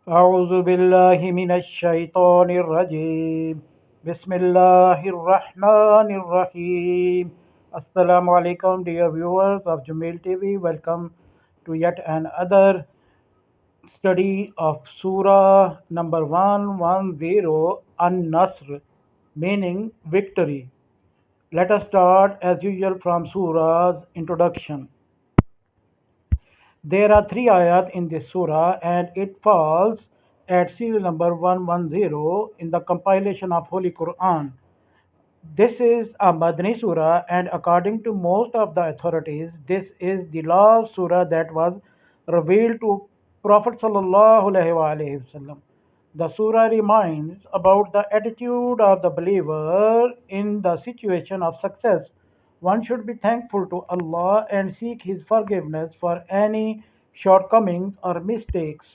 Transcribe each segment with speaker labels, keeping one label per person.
Speaker 1: أعوذ بالله من الشيطان الرجيم بسم الله الرحمن الرحيم Assalamu alaikum dear viewers of JemeilTv. Welcome to yet another study of Surah number 110 An-Nasr, meaning victory. Let us start as usual from Surah's introduction. There are three ayat in this surah and it falls at serial number 110 in the compilation of Holy Quran. This is a Madani surah and according to most of the authorities, this is the last surah that was revealed to Prophet sallallahu alaihi wasallam. The surah reminds about the attitude of the believer in the situation of success. One should be thankful to Allah and seek His forgiveness for any shortcomings or mistakes.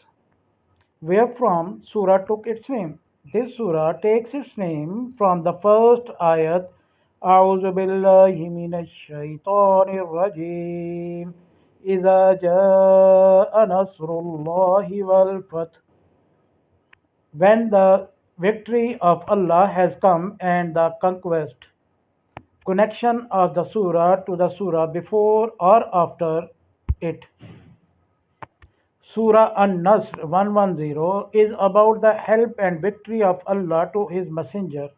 Speaker 1: Wherefrom surah took its name. This surah takes its name from the first ayat أعوذ بالله من الشيطان الرجيم إذا جاء نصر الله والفتح, when the victory of Allah has come and the conquest. Connection of the surah to the surah before or after it. Surah An-Nasr 110 is about the help and victory of Allah to His Messenger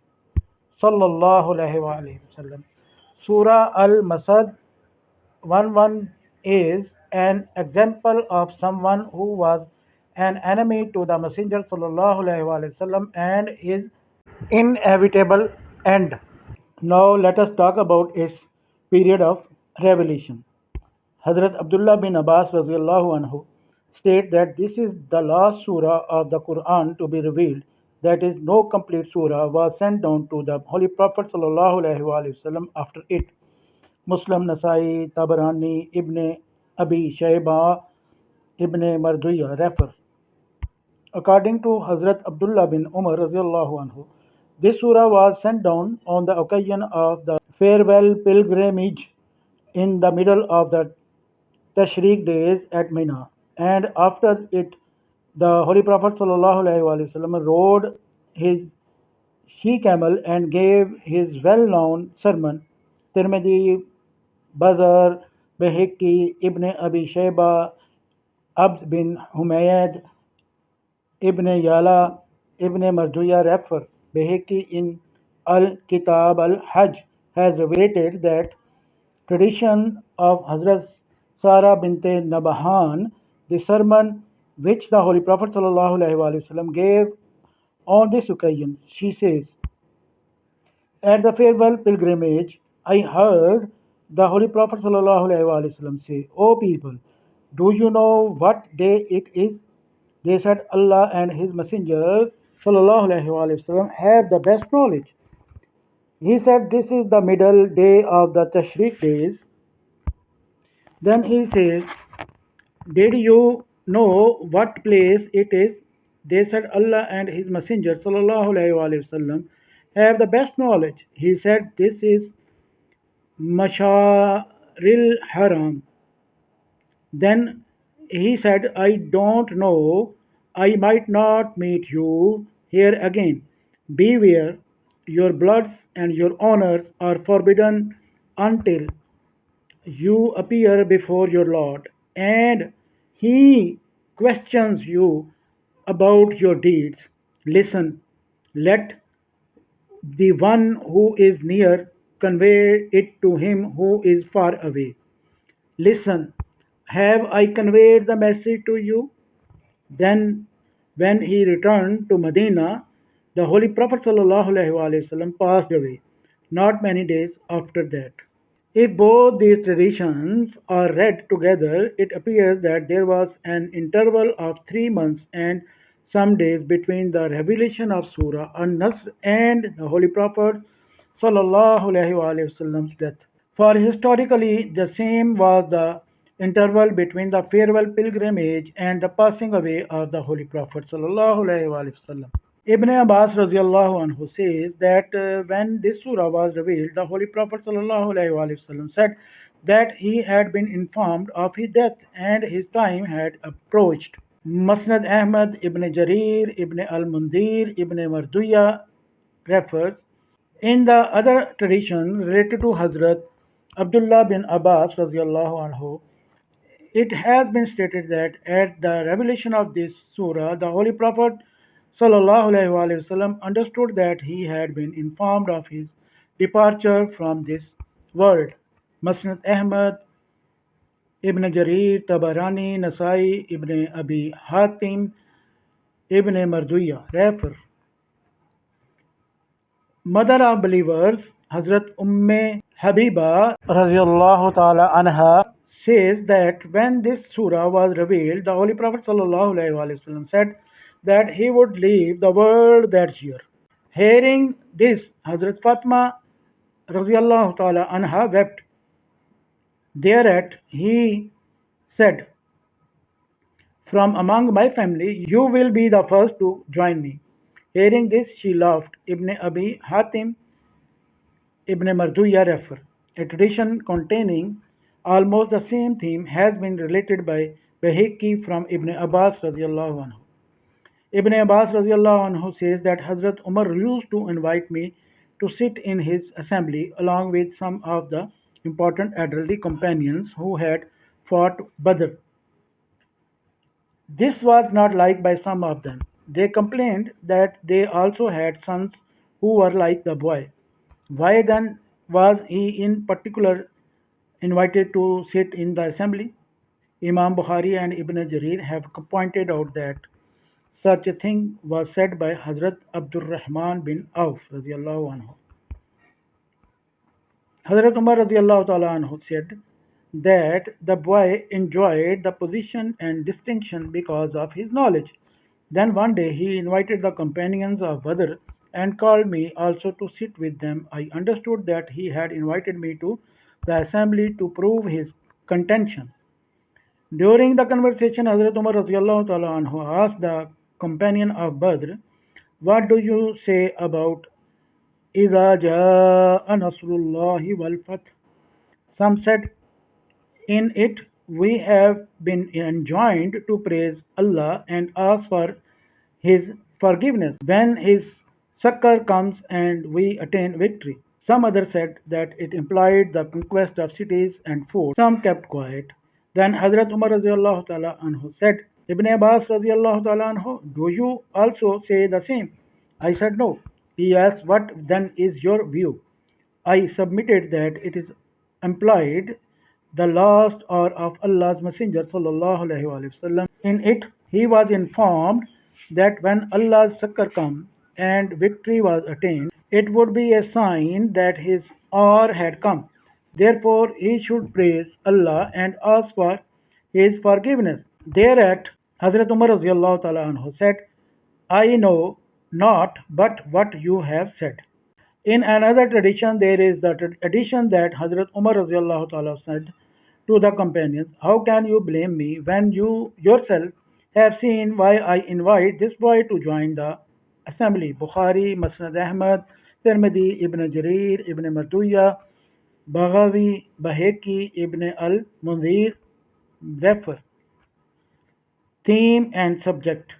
Speaker 1: sallallahu alaihi wasallam. Surah Al-Masad 11 is an example of someone who was an enemy to the Messenger sallallahu alaihi wasallam and his inevitable end. Now let us talk about its period of revelation. Hazrat Abdullah bin Abbas radiallahu anhu state that this is the last surah of the Quran to be revealed. That is, no complete surah was sent down to the Holy Prophet sallallahu alaihi wasallam after it. Muslim, Nasai, Tabarani, Ibn Abi Shayba, Ibn Marduya refer. According to Hazrat Abdullah bin Umar radiallahu anhu, this surah was sent down on the occasion of the farewell pilgrimage in the middle of the Tashriq days at Mina, and after it, the Holy Prophet ﷺ rode his she camel and gave his well-known sermon. Tirmidhi, Bazar, Behiki, Ibn Abi Shayba, Abd bin Humayd, Ibn Yala, Ibn Marduya refer. Behiki in Al-Kitab al-Hajj has related that tradition of Hazrat Sarah binte Nabahan, the sermon which the Holy Prophet ﷺ gave on this occasion. She says, at the farewell pilgrimage, I heard the Holy Prophet ﷺ say, O people, do you know what day it is? They said, Allah and His Messenger ﷺ have the best knowledge. He said, this is the middle day of the Tashriq days. Then he says, did you know what place it is? They said, Allah and His Messenger sallallahu have the best knowledge. He said, this is Masharil Haram. Then he said, I don't know. I might not meet you here again. Beware, your bloods and your honors are forbidden until you appear before your Lord, and He questions you about your deeds. Listen, let the one who is near convey it to him who is far away. Listen, have I conveyed the message to you? Then, when he returned to Medina, the Holy Prophet ﷺ passed away, not many days after that. If both these traditions are read together, it appears that there was an interval of 3 months and some days between the revelation of Surah An-Nasr and the Holy Prophet Wasallam's death. For historically, the same was the interval between the farewell pilgrimage and the passing away of the Holy Prophet Wasallam. Ibn Abbas radiallahu anhu says that when this surah was revealed, the Holy Prophet sallallahu alaihi wasallam said that he had been informed of his death and his time had approached. Musnad Ahmad ibn Jarir ibn al-Mundir ibn Marduya refers. In the other tradition related to Hazrat Abdullah bin Abbas radiallahu anhu, it has been stated that at the revelation of this surah, the Holy Prophet sallallahu alaihi wasallam understood that he had been informed of his departure from this world. Musnad Ahmad, Ibn Jarir, Tabarani, Nasai, Ibn Abi Hatim, Ibn Marduya refer. Mother of believers, Hazrat Habiba radiallahu ta'ala anha says that when this surah was revealed, the Holy Prophet sallallahu alaihi wasallam said that he would leave the world that year. Hearing this, Hazrat Fatima radiallahu ta'ala anha wept. Thereat he said, "From among my family, you will be the first to join me." Hearing this, she laughed. Ibn Abi Hatim Ibn Marduya refer. A tradition containing almost the same theme has been related by Bahiki from Ibn Abbas radiallahu anhu. Ibn Abbas radiallahu anhu says that Hazrat Umar used to invite me to sit in his assembly along with some of the important elderly companions who had fought Badr. This was not liked by some of them. They complained that they also had sons who were like the boy. Why then was he in particular invited to sit in the assembly? Imam Bukhari and Ibn Jarir have pointed out that such a thing was said by Hazrat Abdul Rahman bin Auf radiallahu anhu. Hazrat Umar radiallahu ta'ala anhu said that the boy enjoyed the position and distinction because of his knowledge. Then one day he invited the companions of Badr and called me also to sit with them. I understood that he had invited me to the assembly to prove his contention. During the conversation, Hazrat Umar radiallahu ta'ala anhu asked the companion of Badr, "What do you say about إِذَا جَاءَ نَصْرُ اللَّهِ وَالْفَتْحُ?" Some said, "In it we have been enjoined to praise Allah and ask for His forgiveness when His succor comes and we attain victory." Some others said that it implied the conquest of cities and forts. Some kept quiet. Then Hazrat Umar radiallahu ta'ala anhu said, "Ibn Abbas radiallahu ta'ala anhu, do you also say the same?" I said no. He asked, "What then is your view?" I submitted that it is implied the last hour of Allah's Messenger sallallahu alaihi wasallam. In it, he was informed that when Allah's succor come and victory was attained, it would be a sign that his hour had come. Therefore, he should praise Allah and ask for his forgiveness. Thereat, Hazrat Umar radiallahu ta'ala anhu said, "I know not but what you have said." In another tradition, there is the addition that Hazrat Umar radiallahu ta'ala said to the companions, "How can you blame me when you yourself have seen why I invite this boy to join the assembly?" Bukhari, Musnad Ahmad, Tirmidhi, Ibn Jarir, Ibn Marduya, Baghawi, Baheki, Ibn al-Mundir refer. Theme and subject.